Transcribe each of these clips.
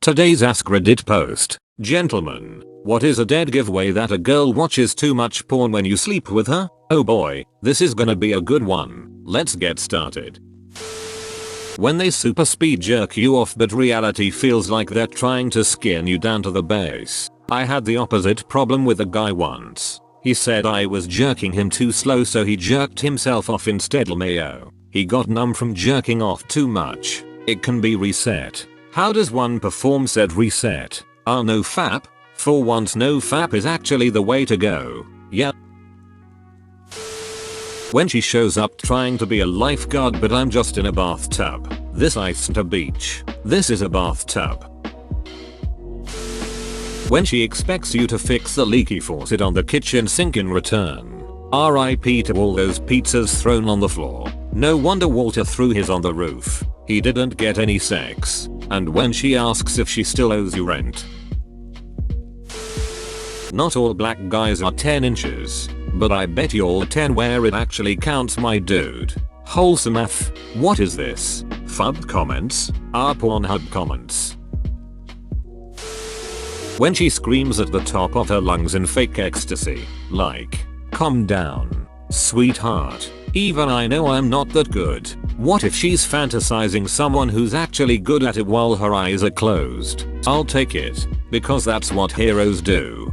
Today's AskReddit post. Gentlemen, what is a dead giveaway that a girl watches too much porn when you sleep with her? Oh boy, this is gonna be a good one. Let's get started. When they super speed jerk you off but reality feels like they're trying to skin you down to the base. I had the opposite problem with a guy once. He said I was jerking him too slow so he jerked himself off instead. LMAO. He got numb from jerking off too much. It can be reset. How does one perform said reset? No fap? For once no fap is actually the way to go. Yeah. When she shows up trying to be a lifeguard but I'm just in a bathtub. This isn't a beach. This is a bathtub. When she expects you to fix the leaky faucet on the kitchen sink in return. RIP to all those pizzas thrown on the floor. No wonder Walter threw his on the roof. He didn't get any sex. And when she asks if she still owes you rent. Not all black guys are 10 inches. But I bet you're 10 where it actually counts, my dude. Wholesome F. What is this? Fub comments? Pornhub comments. When she screams at the top of her lungs in fake ecstasy. Like, calm down, sweetheart. Even I know I'm not that good. What if she's fantasizing someone who's actually good at it while her eyes are closed? I'll take it, because that's what heroes do.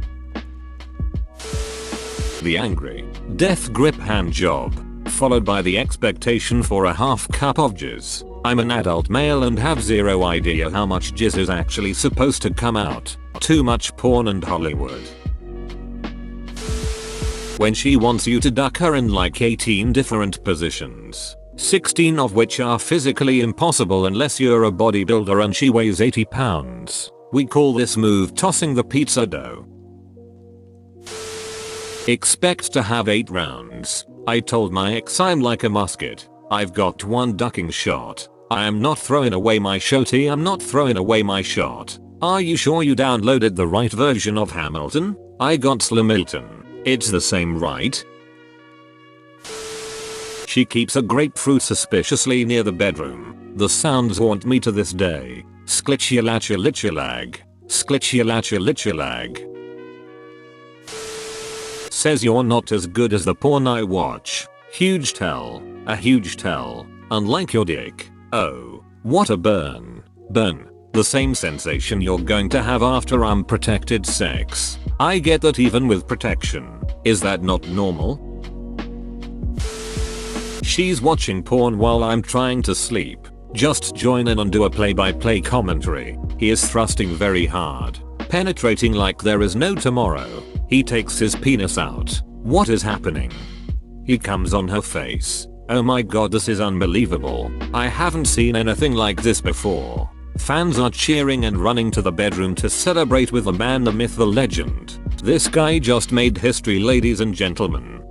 The angry, death grip hand job, followed by the expectation for a half cup of jizz. I'm an adult male and have zero idea how much jizz is actually supposed to come out. Too much porn and Hollywood. When she wants you to duck her in like 18 different positions. 16 of which are physically impossible unless you're a bodybuilder and she weighs 80 pounds. We call this move tossing the pizza dough. Expect to have 8 rounds. I told my ex I'm like a musket. I've got one ducking shot. I am not throwing away my shotty. I'm not throwing away my shot. Are you sure you downloaded the right version of Hamilton? I got Slimilton. It's the same, right? She keeps a grapefruit suspiciously near the bedroom. The sounds haunt me to this day. Sklitchialacha-lichilag. Sklitchialacha-lichilag. Says you're not as good as the porn I watch. Huge tell. A huge tell. Unlike your dick. Oh, what a burn. Burn. The same sensation you're going to have after unprotected sex. I get that even with protection. Is that not normal? She's watching porn while I'm trying to sleep. Just join in and do a play-by-play commentary. He is thrusting very hard. Penetrating like there is no tomorrow. He takes his penis out. What is happening? He comes on her face. Oh my god, this is unbelievable. I haven't seen anything like this before. Fans are cheering and running to the bedroom to celebrate with the man, the myth, the legend. This guy just made history, ladies and gentlemen.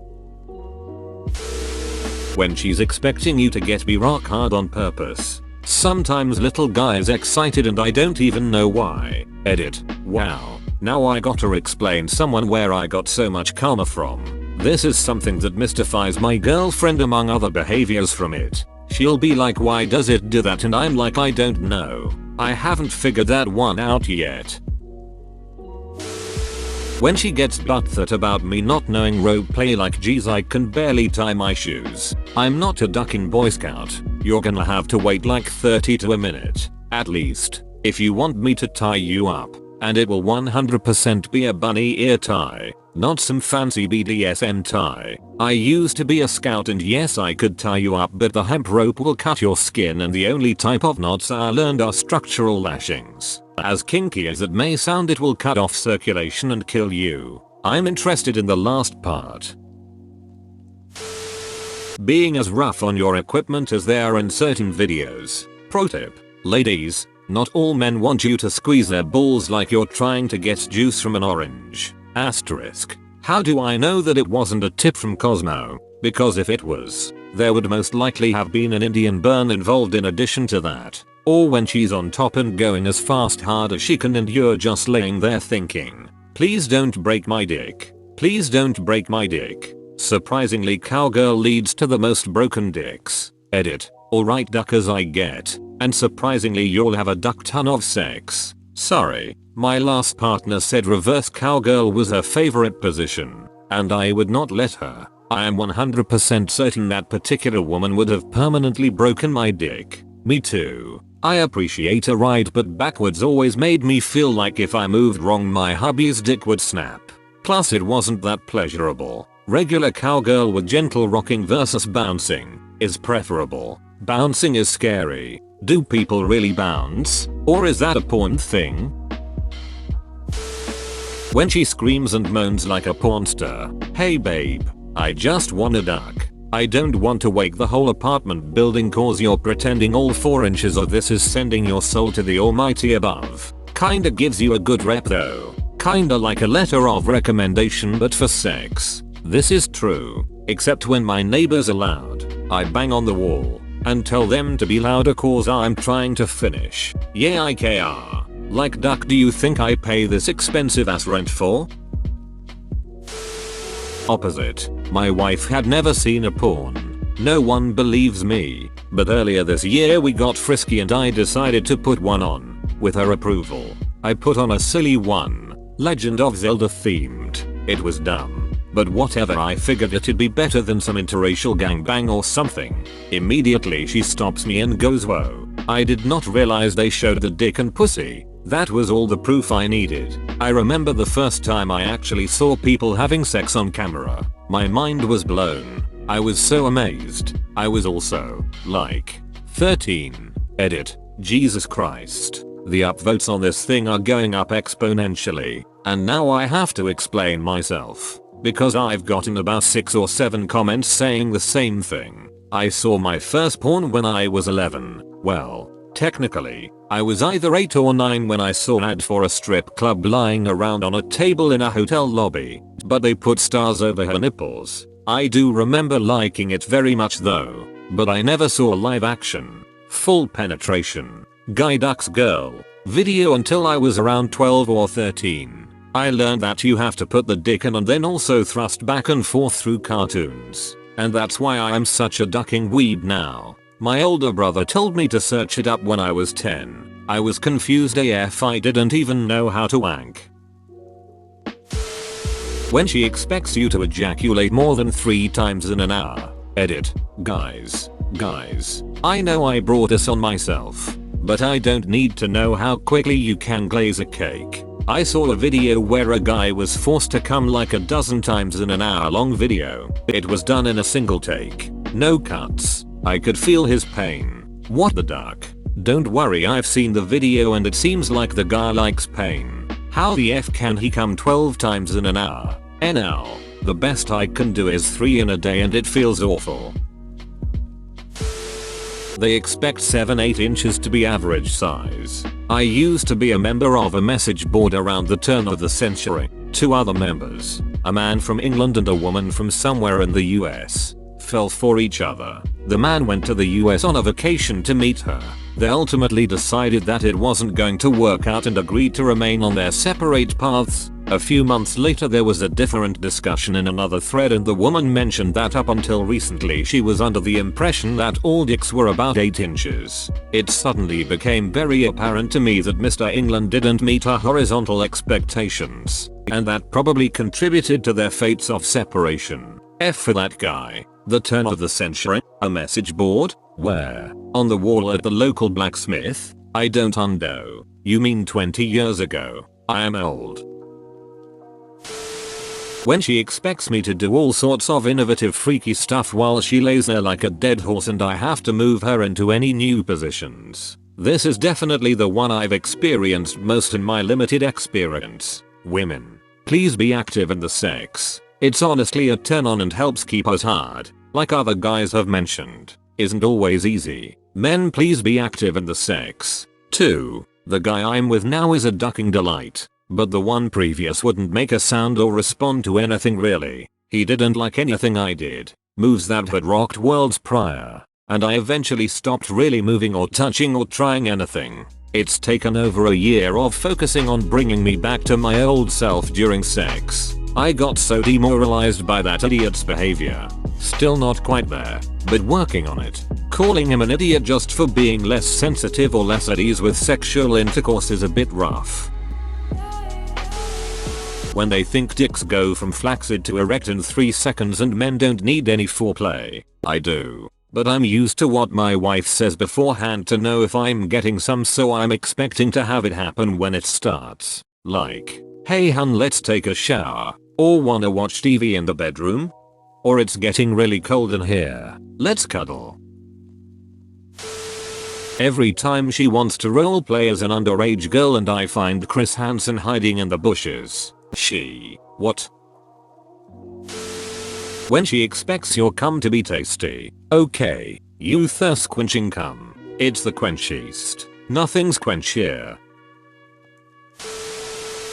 When she's expecting you to get me rock hard on purpose. Sometimes little guys excited and I don't even know why. Edit. Wow. Now I gotta explain someone where I got so much karma from. This is something that mystifies my girlfriend among other behaviors from it. She'll be like, why does it do that? And I'm like, I don't know. I haven't figured that one out yet. When she gets butthurt about me not knowing roleplay, like geez I can barely tie my shoes. I'm not a ducking boy scout. You're gonna have to wait like 30 to a minute. At least. If you want me to tie you up. And it will 100% be a bunny ear tie. Not some fancy BDSM tie. I used to be a scout and yes I could tie you up, but the hemp rope will cut your skin and the only type of knots I learned are structural lashings. As kinky as it may sound, it will cut off circulation and kill you. I'm interested in the last part. Being as rough on your equipment as they are in certain videos. Pro tip. Ladies, not all men want you to squeeze their balls like you're trying to get juice from an orange. Asterisk. How do I know that it wasn't a tip from Cosmo? Because if it was, there would most likely have been an Indian burn involved in addition to that. Or when she's on top and going as fast hard as she can and you're just laying there thinking, please don't break my dick. Please don't break my dick. Surprisingly, cowgirl leads to the most broken dicks. Edit. Alright duckers, I get. And surprisingly you'll have a duck ton of sex. Sorry, my last partner said reverse cowgirl was her favorite position, and I would not let her. I am 100% certain that particular woman would have permanently broken my dick. Me too. I appreciate a ride, but backwards always made me feel like if I moved wrong my hubby's dick would snap. Plus it wasn't that pleasurable. Regular cowgirl with gentle rocking versus bouncing is preferable. Bouncing is scary. Do people really bounce? Or is that a porn thing? When she screams and moans like a porn star. Hey babe, I just wanna duck. I don't want to wake the whole apartment building cause you're pretending all 4 inches of this is sending your soul to the almighty above. Kinda gives you a good rep though. Kinda like a letter of recommendation but for sex. This is true. Except when my neighbors are loud. I bang on the wall and tell them to be louder cause I'm trying to finish. Yeah IKR. Like duck, do you think I pay this expensive ass rent for? Opposite. My wife had never seen a porn. No one believes me. But earlier this year we got frisky and I decided to put one on. With her approval. I put on a silly one. Legend of Zelda themed. It was dumb. But whatever, I figured it'd be better than some interracial gangbang or something. Immediately she stops me and goes whoa. I did not realize they showed the dick and pussy. That was all the proof I needed. I remember the first time I actually saw people having sex on camera. My mind was blown. I was so amazed. I was also, like, 13. Edit. Jesus Christ. The upvotes on this thing are going up exponentially. And now I have to explain myself. Because I've gotten about 6 or 7 comments saying the same thing. I saw my first porn when I was 11. Well, technically, I was either 8 or 9 when I saw an ad for a strip club lying around on a table in a hotel lobby, but they put stars over her nipples. I do remember liking it very much though, but I never saw live action, full penetration, guy ducks girl video until I was around 12 or 13. I learned that you have to put the dick in and then also thrust back and forth through cartoons, and that's why I am such a ducking weeb now. My older brother told me to search it up when I was 10. I was confused AF, I didn't even know how to wank. When she expects you to ejaculate more than 3 times in an hour. Edit. Guys, I know I brought this on myself, but I don't need to know how quickly you can glaze a cake. I saw a video where a guy was forced to come like a dozen times in an hour-long video. It was done in a single take. No cuts. I could feel his pain. What the duck? Don't worry, I've seen the video and it seems like the guy likes pain. How the F can he come 12 times in an hour? NL. The best I can do is 3 in a day and it feels awful. They expect 7-8 inches to be average size. I used to be a member of a message board around the turn of the century. 2 other members, a man from England and a woman from somewhere in the US, fell for each other. The man went to the US on a vacation to meet her. They ultimately decided that it wasn't going to work out and agreed to remain on their separate paths. A few months later there was a different discussion in another thread and the woman mentioned that up until recently she was under the impression that all dicks were about 8 inches. It suddenly became very apparent to me that Mr. England didn't meet her horizontal expectations, and that probably contributed to their fates of separation. F for that guy. The turn of the century? A message board? Where? On the wall at the local blacksmith? I don't undo. You mean 20 years ago? I am old. When she expects me to do all sorts of innovative freaky stuff while she lays there like a dead horse and I have to move her into any new positions. This is definitely the one I've experienced most in my limited experience. Women, please be active in the sex. It's honestly a turn on and helps keep us hard. Like other guys have mentioned, isn't always easy. Men, please be active in the sex. 2. The guy I'm with now is a ducking delight, but the one previous wouldn't make a sound or respond to anything really. He didn't like anything I did, moves that had rocked worlds prior, and I eventually stopped really moving or touching or trying anything. It's taken over a year of focusing on bringing me back to my old self during sex. I got so demoralized by that idiot's behavior. Still not quite there, but working on it. Calling him an idiot just for being less sensitive or less at ease with sexual intercourse is a bit rough. When they think dicks go from flaccid to erect in 3 seconds and men don't need any foreplay. I do. But I'm used to what my wife says beforehand to know if I'm getting some, so I'm expecting to have it happen when it starts. Like, hey hun, let's take a shower. Or wanna watch TV in the bedroom? Or it's getting really cold in here. Let's cuddle. Every time she wants to roleplay as an underage girl and I find Chris Hansen hiding in the bushes. What? When she expects your cum to be tasty. Okay, you thirst quenching cum. It's the quenchiest. Nothing's quenchier.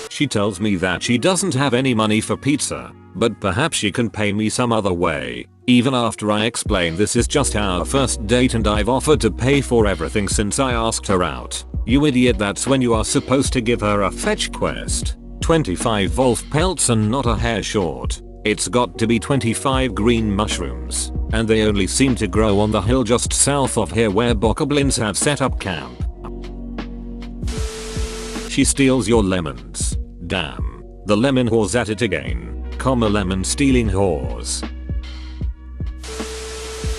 She tells me that she doesn't have any money for pizza, but perhaps she can pay me some other way. Even after I explain this is just our first date and I've offered to pay for everything since I asked her out. You idiot, that's when you are supposed to give her a fetch quest. 25 wolf pelts and not a hair short. It's got to be 25 green mushrooms, and they only seem to grow on the hill just south of here where bokoblins have set up camp. She steals your lemons. Damn. The lemon whore's at it again. Lemon stealing whores.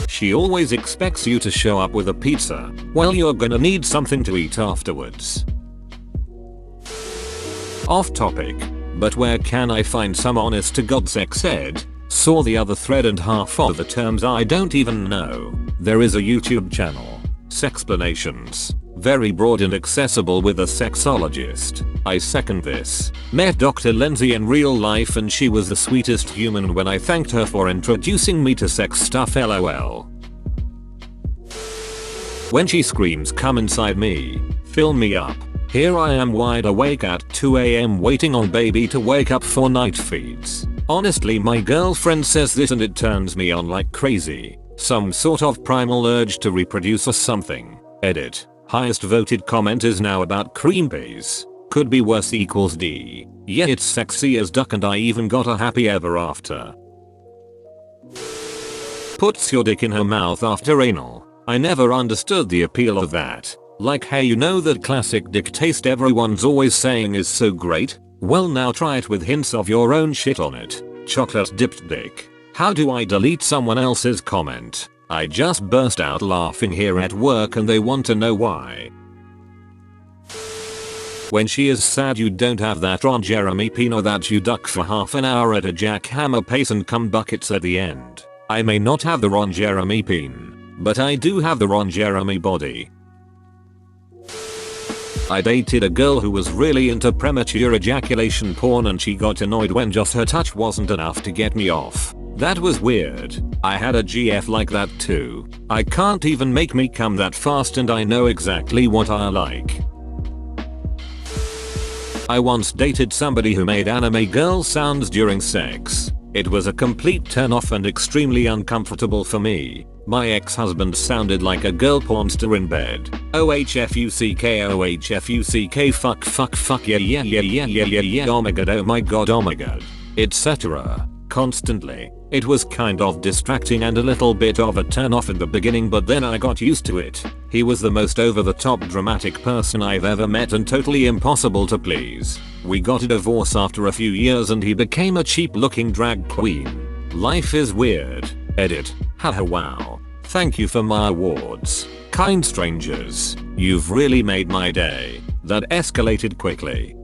She always expects you to show up with a pizza. Well, you're gonna need something to eat afterwards. Off topic, but where can I find some honest to god sex ed? Saw the other thread and half of the terms I don't even know. There is a YouTube channel, Sexplanations. Very broad and accessible with a sexologist. I second this. Met Dr. Lindsay in real life and she was the sweetest human when I thanked her for introducing me to sex stuff, lol. When she screams come inside me, fill me up. Here I am wide awake at 2 AM waiting on baby to wake up for night feeds. Honestly, my girlfriend says this and it turns me on like crazy. Some sort of primal urge to reproduce or something. Edit. Highest voted comment is now about cream peas. Could be worse equals D. Yeah, it's sexy as duck and I even got a happy ever after. Puts your dick in her mouth after anal. I never understood the appeal of that. Like, hey, you know that classic dick taste everyone's always saying is so great? Well, now try it with hints of your own shit on it. Chocolate dipped dick. How do I delete someone else's comment? I just burst out laughing here at work and they want to know why. When she is sad you don't have that Ron Jeremy Pino that you duck for half an hour at a jackhammer pace and come buckets at the end. I may not have the Ron Jeremy peen, but I do have the Ron Jeremy body. I dated a girl who was really into premature ejaculation porn and she got annoyed when just her touch wasn't enough to get me off. That was weird. I had a GF like that too. I can't even make me come that fast and I know exactly what I like. I once dated somebody who made anime girl sounds during sex. It was a complete turn off and extremely uncomfortable for me. My ex-husband sounded like a girl pornster in bed. OHFUCK fuck yeah oh my god etc. Constantly. It was kind of distracting and a little bit of a turn off in the beginning, but then I got used to it. He was the most over the top dramatic person I've ever met and totally impossible to please. We got a divorce after a few years and he became a cheap looking drag queen. Life is weird. Edit. Haha wow. Thank you for my awards. Kind strangers. You've really made my day. That escalated quickly.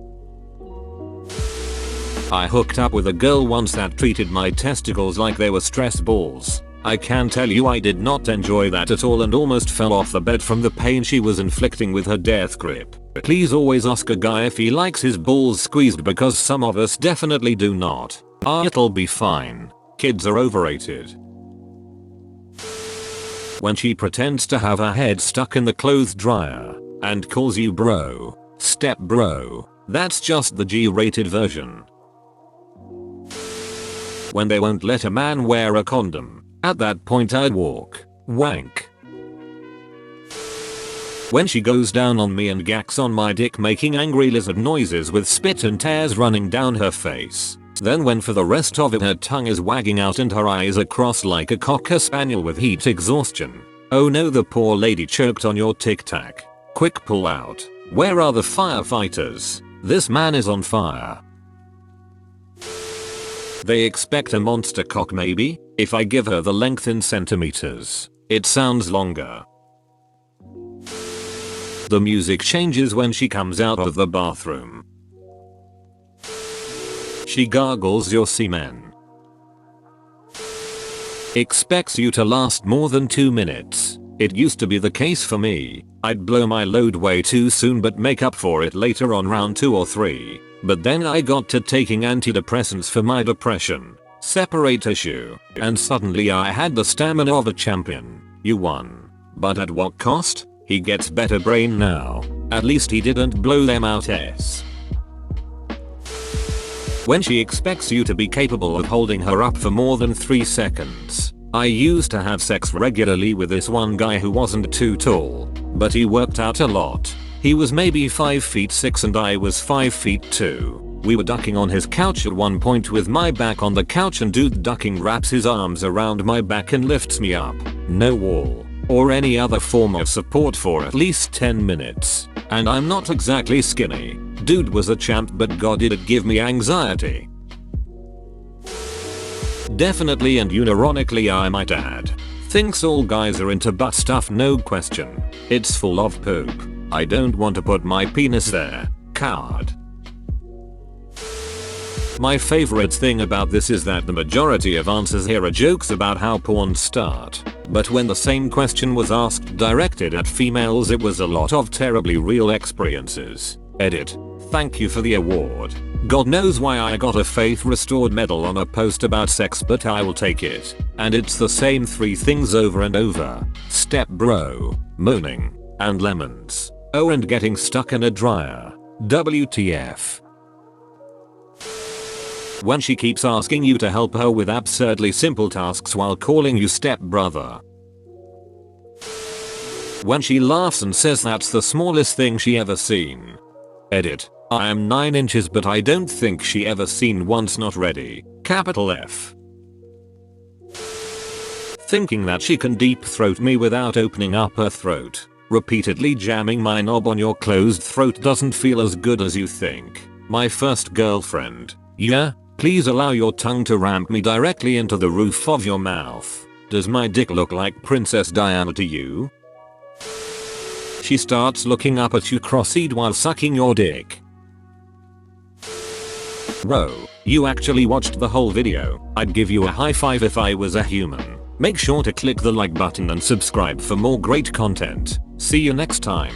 I hooked up with a girl once that treated my testicles like they were stress balls. I can tell you I did not enjoy that at all and almost fell off the bed from the pain she was inflicting with her death grip. Please always ask a guy if he likes his balls squeezed because some of us definitely do not. It'll be fine. Kids are overrated. When she pretends to have her head stuck in the clothes dryer and calls you bro, step bro, that's just the G-rated version. When they won't let a man wear a condom, at that point I'd walk, wank. When she goes down on me and gacks on my dick making angry lizard noises with spit and tears running down her face. Then when for the rest of it her tongue is wagging out and her eyes are crossed like a cocker spaniel with heat exhaustion. Oh no, the poor lady choked on your tic tac. Quick pull out. Where are the firefighters? This man is on fire. They expect a monster cock maybe? If I give her the length in centimeters, it sounds longer. The music changes when she comes out of the bathroom. She gargles your semen. Expects you to last more than 2 minutes. It used to be the case for me. I'd blow my load way too soon but make up for it later on round 2 or 3. But then I got to taking antidepressants for my depression. Separate issue. And suddenly I had the stamina of a champion. You won. But at what cost? He gets better brain now. At least he didn't blow them out s. When she expects you to be capable of holding her up for more than 3 seconds. I used to have sex regularly with this one guy who wasn't too tall, but he worked out a lot. He was maybe 5'6" and I was 5'2". We were ducking on his couch at one point with my back on the couch and dude ducking wraps his arms around my back and lifts me up. No wall or any other form of support for at least 10 minutes. And I'm not exactly skinny. Dude was a champ, but god did it give me anxiety. Definitely and unironically I might add. Thinks all guys are into butt stuff, no question. It's full of poop. I don't want to put my penis there. Coward. My favorite thing about this is that the majority of answers here are jokes about how porn start. But when the same question was asked directed at females, it was a lot of terribly real experiences. Edit. Thank you for the award. God knows why I got a faith restored medal on a post about sex, but I will take it. And it's the same 3 things over and over. Step bro, moaning, and lemons. Oh, and getting stuck in a dryer. WTF. When she keeps asking you to help her with absurdly simple tasks while calling you stepbrother. When she laughs and says that's the smallest thing she ever seen. Edit. I am 9 inches but I don't think she ever seen once not ready. Capital F. Thinking that she can deep throat me without opening up her throat. Repeatedly jamming my knob on your closed throat doesn't feel as good as you think. My first girlfriend. Yeah? Please allow your tongue to ramp me directly into the roof of your mouth. Does my dick look like Princess Diana to you? She starts looking up at you cross-eyed while sucking your dick. Bro, you actually watched the whole video. I'd give you a high five if I was a human. Make sure to click the like button and subscribe for more great content. See you next time.